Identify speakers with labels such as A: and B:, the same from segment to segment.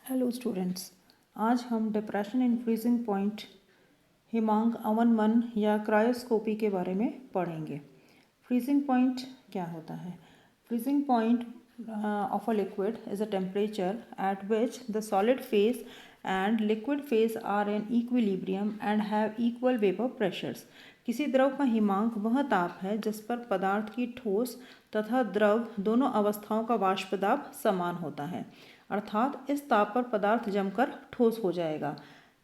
A: Hello students, आज हम depression in freezing point हिमांक अवनमन या क्रायोस्कोपी के बारे में पढ़ेंगे। फ्रीजिंग पॉइंट क्या होता है? Freezing point of a liquid is a temperature at which the solid phase and liquid phase are in equilibrium and have equal vapour pressures. किसी द्रव का हिमांक वह ताप है जिस पर पदार्थ की ठोस तथा द्रव दोनों अवस्थाओं का वाष्प दाब समान होता है, अर्थात इस ताप पर पदार्थ जमकर ठोस हो जाएगा।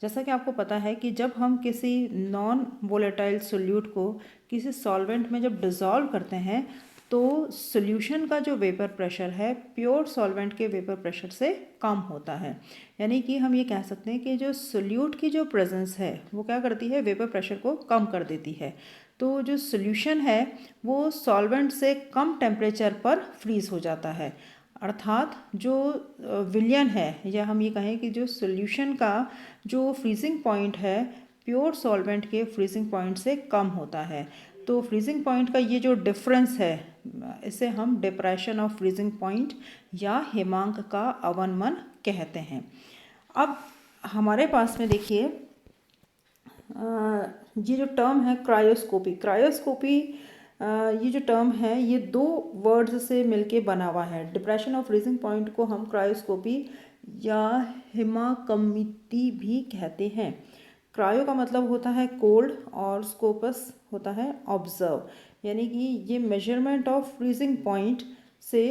A: जैसा कि आपको पता है कि जब हम किसी नॉन वोलेटाइल सोल्यूट को किसी सॉल्वेंट में जब डिज़ोल्व करते हैं तो सॉल्यूशन का जो वेपर प्रेशर है प्योर सॉल्वेंट के वेपर प्रेशर से कम होता है। यानी कि हम ये कह सकते हैं कि जो सोल्यूट की जो प्रेजेंस है वो क्या करती है, वेपर प्रेशर को कम कर देती है। तो जो सॉल्यूशन है वो सॉल्वेंट से कम टेम्परेचर पर फ्रीज हो जाता है, अर्थात जो विलयन है या हम ये कहें कि जो सॉल्यूशन का जो फ्रीजिंग पॉइंट है प्योर सॉल्वेंट के फ्रीजिंग पॉइंट से कम होता है। तो फ्रीजिंग पॉइंट का ये जो डिफरेंस है इसे हम डिप्रेशन ऑफ फ्रीजिंग पॉइंट या हिमांक का अवनमन कहते हैं। अब हमारे पास में देखिए ये जो टर्म है क्रायोस्कोपी ये जो टर्म है ये दो वर्ड्स से मिलके बना हुआ है। डिप्रेशन ऑफ फ्रीजिंग पॉइंट को हम क्रायोस्कोपी या हिमाकमिटी भी कहते हैं। क्रायो का मतलब होता है कोल्ड और स्कोपस होता है ऑब्जर्व, यानी कि ये मेजरमेंट ऑफ फ्रीजिंग पॉइंट से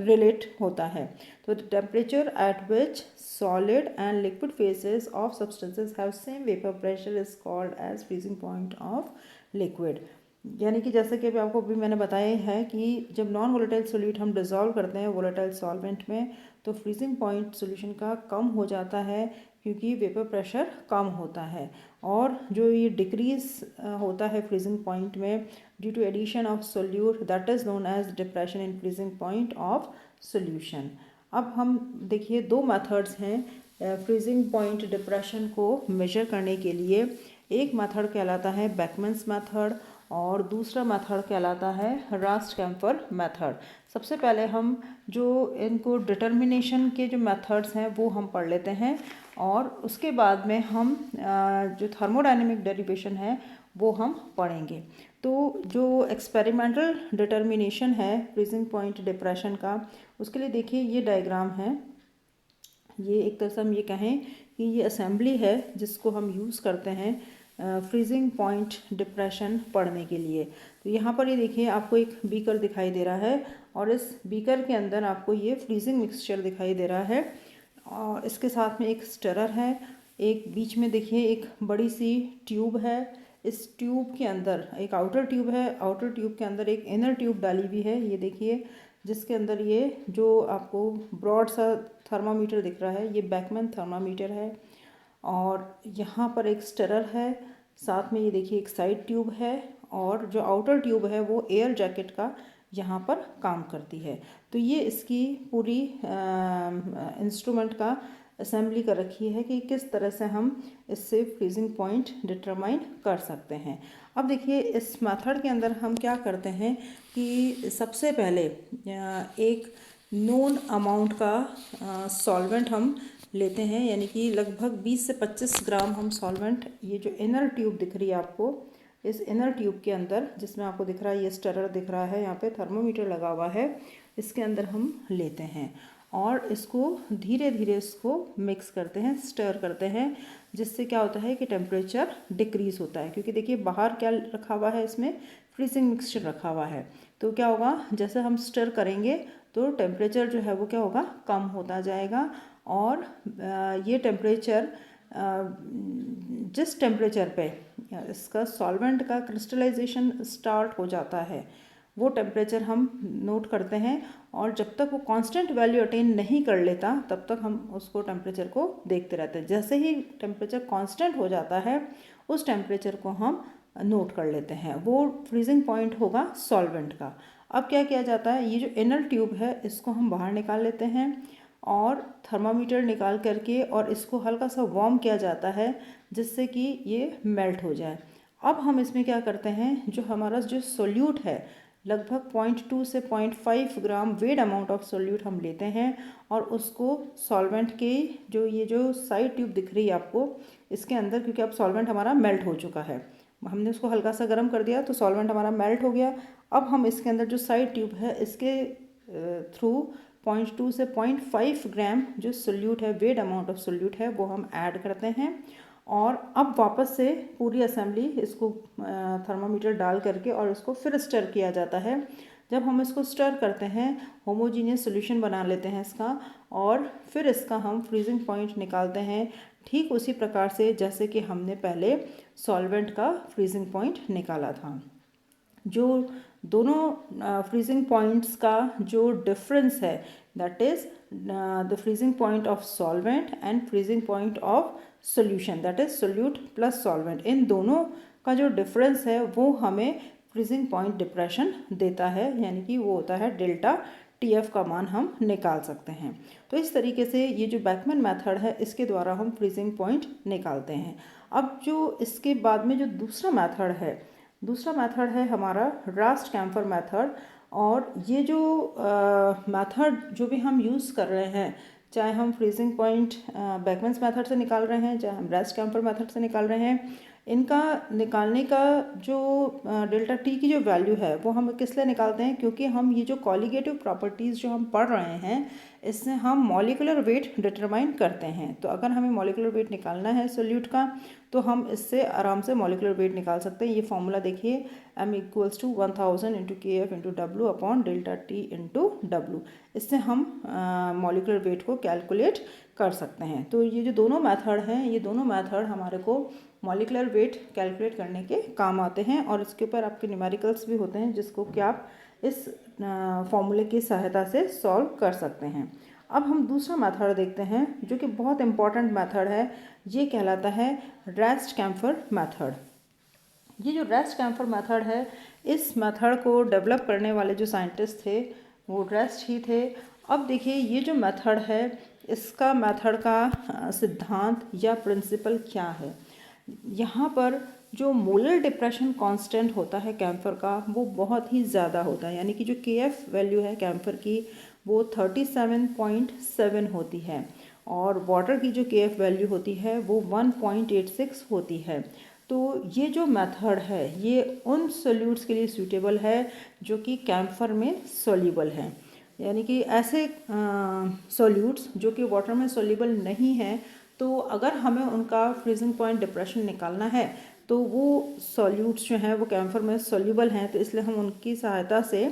A: रिलेट होता है। तो temperature at which solid and liquid phases of substances have same vapor pressure is called as freezing point of liquid। यानी कि जैसे कि अभी आपको भी मैंने बताया है कि जब नॉन वोलेटाइल सोल्यूट हम डिज़ोल्व करते हैं वोलेटाइल सॉल्वेंट में तो फ्रीजिंग पॉइंट सोल्यूशन का कम हो जाता है क्योंकि वेपर प्रेशर कम होता है, और जो ये डिक्रीज होता है फ्रीजिंग पॉइंट में due to addition of solute that is known as depression in freezing point of solution. अब हम देखिए दो मेथड्स हैं फ्रीजिंग पॉइंट डिप्रेशन को मेजर करने के लिए। एक मेथड कहलाता है बेकमैन्स मेथड और दूसरा मेथड कहलाता है रास्ट-कैम्फर मेथड। सबसे पहले हम जो इनको डिटर्मिनेशन के जो मेथड्स हैं वो हम पढ़ लेते हैं और उसके बाद में हम जो थर्मोडायनेमिक डेरिवेशन है वो हम पढ़ेंगे। तो जो एक्सपेरिमेंटल डिटर्मिनेशन है फ्रीजिंग पॉइंट डिप्रेशन का, उसके लिए देखिए ये डायग्राम है। ये एक तरह से हम ये कहें कि ये असेंबली है जिसको हम यूज़ करते हैं फ्रीजिंग पॉइंट डिप्रेशन पढ़ने के लिए। तो यहाँ पर ये देखिए आपको एक बीकर दिखाई दे रहा है और इस बीकर के अंदर आपको ये फ्रीजिंग मिक्सचर दिखाई दे रहा है और इसके साथ में एक स्टरर है। एक बीच में देखिए एक बड़ी सी ट्यूब है। इस ट्यूब के अंदर एक आउटर ट्यूब है, आउटर ट्यूब के अंदर एक इनर ट्यूब डाली हुई है, ये देखिए, जिसके अंदर ये जो आपको ब्रॉड सा थर्मामीटर दिख रहा है ये बेकमैन थर्मामीटर है। और यहाँ पर एक स्टरर है, साथ में ये देखिए एक साइड ट्यूब है और जो आउटर ट्यूब है वो एयर जैकेट का यहाँ पर काम करती है। तो ये इसकी पूरी इंस्ट्रूमेंट का असेंबली कर रखी है कि किस तरह से हम इससे फ्रीजिंग पॉइंट डिटरमाइन कर सकते हैं। अब देखिए इस मेथड के अंदर हम क्या करते हैं कि सबसे पहले एक नोन अमाउंट का सॉल्वेंट हम लेते हैं, यानी कि लगभग 20 से 25 ग्राम हम सॉल्वेंट, ये जो इनर ट्यूब दिख रही है आपको, इस इनर ट्यूब के अंदर जिसमें आपको दिख रहा है ये स्टरर दिख रहा है, यहाँ पे थर्मोमीटर लगा हुआ है, इसके अंदर हम लेते हैं और इसको धीरे धीरे इसको मिक्स करते हैं, स्टर करते हैं, जिससे क्या होता है कि टेम्परेचर डिक्रीज़ होता है। क्योंकि देखिए बाहर क्या रखा हुआ है, इसमें फ्रीजिंग मिक्सचर रखा हुआ है। तो क्या होगा, जैसे हम स्टर करेंगे तो टेम्परेचर जो है वो क्या होगा, कम होता जाएगा और ये टेम्परेचर जिस टेम्परेचर पे इसका सॉल्वेंट का क्रिस्टलाइजेशन स्टार्ट हो जाता है वो टेम्परेचर हम नोट करते हैं और जब तक वो कांस्टेंट वैल्यू अटेन नहीं कर लेता तब तक हम उसको टेम्परेचर को देखते रहते हैं। जैसे ही टेम्परेचर कांस्टेंट हो जाता है उस टेम्परेचर को हम नोट कर लेते हैं, वो फ्रीजिंग पॉइंट होगा सॉल्वेंट का। अब क्या किया जाता है, ये जो इनर ट्यूब है इसको हम बाहर निकाल लेते हैं और थर्मामीटर निकाल करके और इसको हल्का सा वार्म किया जाता है जिससे कि ये मेल्ट हो जाए। अब हम इसमें क्या करते हैं, जो हमारा जो सोल्यूट है लगभग 0.2 से 0.5 gram weight amount of solute हम लेते हैं और उसको सॉल्वेंट के ये जो साइड ट्यूब दिख रही है आपको इसके अंदर, क्योंकि अब सॉल्वेंट हमारा मेल्ट हो चुका है, हमने उसको हल्का सा गर्म कर दिया तो सॉल्वेंट हमारा मेल्ट हो गया। अब हम इसके अंदर जो साइड ट्यूब है इसके थ्रू 0.2 से 0.5 ग्राम जो सोल्यूट है, वेट अमाउंट ऑफ सोल्यूट है, वो हम ऐड करते हैं। और अब वापस से पूरी असेंबली इसको थर्मामीटर डाल करके और इसको फिर स्टर किया जाता है। जब हम इसको स्टर करते हैं होमोजीनियस सॉल्यूशन बना लेते हैं इसका, और फिर इसका हम फ्रीजिंग पॉइंट निकालते हैं ठीक उसी प्रकार से जैसे कि हमने पहले सॉल्वेंट का फ्रीजिंग पॉइंट निकाला था। जो दोनों फ्रीजिंग पॉइंट्स का जो डिफरेंस है, that is the freezing point of solvent and freezing point of solution, that is solute plus solvent, इन दोनों का जो डिफरेंस है वो हमें फ्रीजिंग पॉइंट डिप्रेशन देता है, यानी कि वो होता है डेल्टा TF का मान हम निकाल सकते हैं। तो इस तरीके से ये जो बैकमैन मेथड है इसके द्वारा हम फ्रीजिंग पॉइंट निकालते हैं। अब जो इसके बाद में जो दूसरा मेथड है हमारा रास्ट कैम्फर मेथड। और ये जो मेथड जो भी हम यूज़ कर रहे हैं, चाहे हम फ्रीजिंग पॉइंट बैकमैन्स मेथड से निकाल रहे हैं, चाहे हम रास्ट कैम्फर मेथड से निकाल रहे हैं, इनका निकालने का जो डेल्टा टी की जो वैल्यू है वो हम किस लिए निकालते हैं, क्योंकि हम ये जो कॉलिगेटिव प्रॉपर्टीज़ जो हम पढ़ रहे हैं इससे हम मॉलिकुलर वेट डिटरमाइन करते हैं। तो अगर हमें मॉलिकुलर वेट निकालना है सोल्यूट का तो हम इससे आराम से मॉलिकुलर वेट निकाल सकते हैं। ये फॉर्मूला देखिए, m = 1000 × kf × w upon delta T × w। इससे हम मॉलिकुलर वेट को कैलकुलेट कर सकते हैं। तो ये जो दोनों मेथड हैं, ये दोनों मेथड हमारे को मॉलिकुलर वेट कैलकुलेट करने के काम आते हैं, और इसके ऊपर आपके न्यूमेरिकल्स भी होते हैं जिसको कि आप इस फॉर्मूले की सहायता से सॉल्व कर सकते हैं। अब हम दूसरा मेथड देखते हैं जो कि बहुत इम्पॉर्टेंट मेथड है, ये कहलाता है रास्ट कैम्फर मेथड। ये जो रास्ट कैम्फर मेथड है, इस मेथड को डेवलप करने वाले जो साइंटिस्ट थे वो रास्ट ही थे। अब देखिए ये जो मेथड है इसका मेथड का सिद्धांत या प्रिंसिपल क्या है। यहाँ पर जो मोलर डिप्रेशन कांस्टेंट होता है कैम्फर का वो बहुत ही ज़्यादा होता है, यानी कि जो KF वैल्यू है कैम्फर की वो 37.7 होती है, और वाटर की जो KF वैल्यू होती है वो 1.86 होती है। तो ये जो मेथड है ये उन सोल्यूट्स के लिए सूटेबल है जो कि कैम्फर में सोल्यूबल हैं, यानी कि ऐसे सोल्यूट्स जो कि वाटर में सोल्यूबल नहीं हैं, तो अगर हमें उनका फ्रीजिंग पॉइंट डिप्रेशन निकालना है तो वो सॉल्यूट्स जो हैं वो कैम्फर में सोल्यूबल हैं, तो इसलिए हम उनकी सहायता से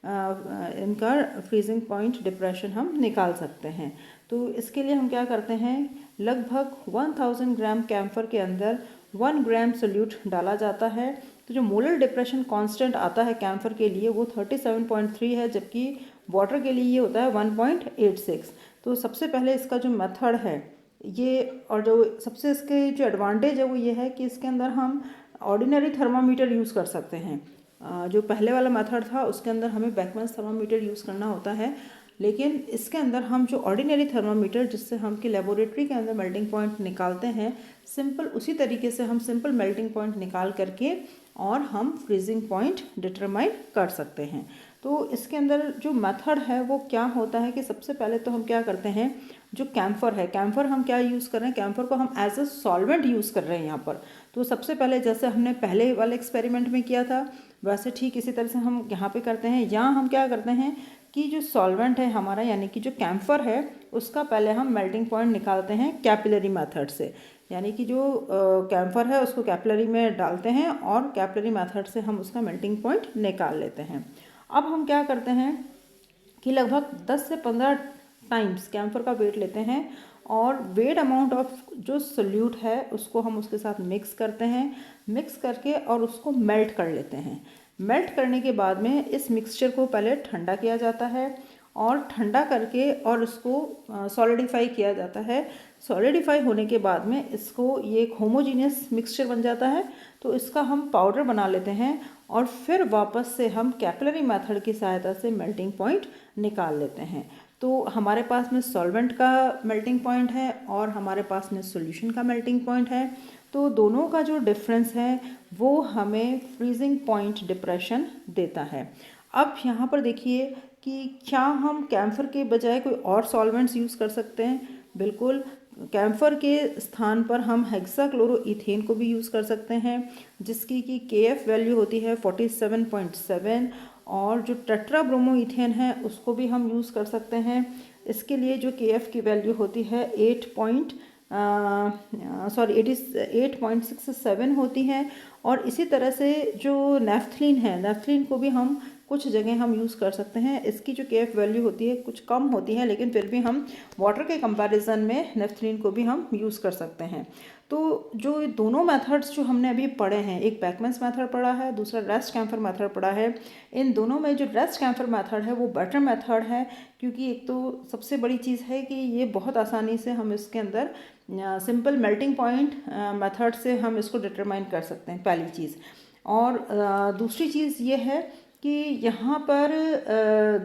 A: इनका फ्रीजिंग पॉइंट डिप्रेशन हम निकाल सकते हैं। तो इसके लिए हम क्या करते हैं, लगभग 1000 ग्राम कैम्फर के अंदर 1 ग्राम सोल्यूट डाला जाता है। तो जो मोलर डिप्रेशन कांस्टेंट आता है कैम्फर के लिए वो 37.3 है, जबकि वाटर के लिए ये होता है 1.86। तो सबसे पहले इसका जो मेथड है ये, और जो सबसे इसके जो एडवांटेज है वो ये है कि इसके अंदर हम ऑर्डिनरी थर्मामीटर यूज़ कर सकते हैं। जो पहले वाला मेथड था उसके अंदर हमें बैकमैन्स थर्मामीटर यूज़ करना होता है, लेकिन इसके अंदर हम जो ऑर्डिनरी थर्मामीटर जिससे हम कि लेबोरेटरी के अंदर मेल्टिंग पॉइंट निकालते हैं, सिंपल उसी तरीके से हम सिंपल मेल्टिंग पॉइंट निकाल करके और हम फ्रीजिंग पॉइंट डिटरमाइन कर सकते हैं। तो इसके अंदर जो मेथड है वो क्या होता है कि सबसे पहले तो हम क्या करते हैं, जो कैम्फर है, कैम्फर हम क्या यूज़ कर रहे हैं, कैम्फर को हम एज अ सॉल्वेंट यूज़ कर रहे हैं यहाँ पर। तो सबसे पहले जैसे हमने पहले वाले एक्सपेरिमेंट में किया था वैसे ठीक इसी तरह से हम यहाँ पे करते हैं। यहाँ हम क्या करते हैं कि जो सॉल्वेंट है हमारा, यानी कि जो कैम्फर है, उसका पहले हम मेल्टिंग पॉइंट निकालते हैं कैपिलरी मेथड से, यानी कि जो कैम्फर है उसको कैपिलरी में डालते हैं और कैपिलरी मेथड से हम उसका मेल्टिंग पॉइंट निकाल लेते हैं। अब हम क्या करते हैं कि लगभग 10 से 15 टाइम्स कैम्फर का वेट लेते हैं और वेट अमाउंट ऑफ जो सोल्यूट है उसको हम उसके साथ मिक्स करते हैं, मिक्स करके और उसको मेल्ट कर लेते हैं। मेल्ट करने के बाद में इस मिक्सचर को पहले ठंडा किया जाता है और ठंडा करके और उसको सॉलिडिफाई किया जाता है। सॉलिडिफाई होने के बाद में इसको ये एक होमोजीनियस मिक्सचर बन जाता है, तो इसका हम पाउडर बना लेते हैं और फिर वापस से हम कैपिलरी मेथड की सहायता से मेल्टिंग पॉइंट निकाल लेते हैं। तो हमारे पास में सॉल्वेंट का मेल्टिंग पॉइंट है और हमारे पास में सॉल्यूशन का मेल्टिंग पॉइंट है। तो दोनों का जो डिफरेंस है वो हमें फ्रीजिंग पॉइंट डिप्रेशन देता है। अब यहाँ पर देखिए कि क्या हम कैम्फर के बजाय कोई और सॉल्वेंट्स यूज़ कर सकते हैं? बिल्कुल, कैम्फर के स्थान पर हम हेक्साक्लोरोइथेन को भी यूज़ कर सकते हैं, जिसकी कि KF वैल्यू होती है 47.7, और जो टेट्राब्रोमोइथेन है उसको भी हम यूज़ कर सकते हैं। इसके लिए जो KF की वैल्यू होती है 8.67 होती है। और इसी तरह से जो नेफ्थलीन है, नेफ्थलीन को भी हम कुछ जगह हम यूज़ कर सकते हैं। इसकी जो KF वैल्यू होती है कुछ कम होती है, लेकिन फिर भी हम वाटर के कंपैरिजन में नेफ्थलीन को भी हम यूज़ कर सकते हैं। तो जो दोनों मेथड्स जो हमने अभी पढ़े हैं, एक बैकमैन्स मेथड पढ़ा है, दूसरा रेस्ट कैम्फर मेथड पढ़ा है। इन दोनों में जो रेस्ट कैम्फर मेथड है वो बेटर मेथड है, क्योंकि एक तो सबसे बड़ी चीज़ है कि ये बहुत आसानी से हम इसके अंदर सिंपल मेल्टिंग पॉइंट मेथड से हम इसको डिटरमाइन कर सकते हैं, पहली चीज़। और दूसरी चीज़ ये है कि यहाँ पर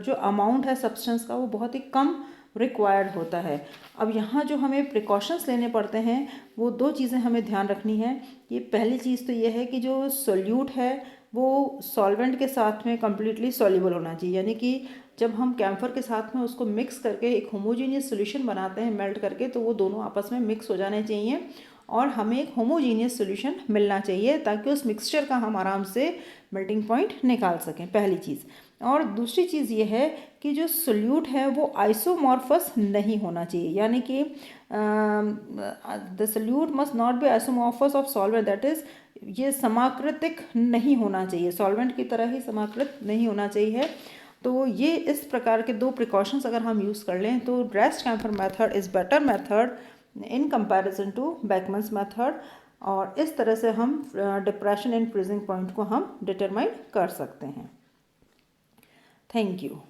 A: जो अमाउंट है सब्सटेंस का वो बहुत ही कम रिक्वायर्ड होता है। अब यहाँ जो हमें प्रिकॉशंस लेने पड़ते हैं वो दो चीज़ें हमें ध्यान रखनी है। कि पहली चीज़ तो ये है कि जो सोल्यूट है वो सॉल्वेंट के साथ में कम्प्लीटली सॉल्युबल होना चाहिए, यानी कि जब हम कैम्फर के साथ में उसको मिक्स करके एक होमोजीनियस सोल्यूशन बनाते हैं मेल्ट करके, तो वो दोनों आपस में मिक्स हो जाने चाहिए और हमें एक होमोजीनियस सोल्यूशन मिलना चाहिए, ताकि उस मिक्सचर का हम आराम से मेल्टिंग पॉइंट निकाल सकें, पहली चीज़। और दूसरी चीज़ ये है कि जो सोल्यूट है वो आइसोमॉर्फस नहीं होना चाहिए, यानी कि the solute must not be isomorphous of solvent, that is ये समाकृतिक नहीं होना चाहिए, सॉल्वेंट की तरह ही समाकृत नहीं होना चाहिए। तो ये इस प्रकार के दो प्रिकॉशंस अगर हम यूज़ कर लें तो Rast camphor method is better method in comparison to Beckmann's method. और इस तरह से हम डिप्रेशन एंड फ्रीजिंग पॉइंट को हम डिटरमाइन कर सकते हैं। Thank you.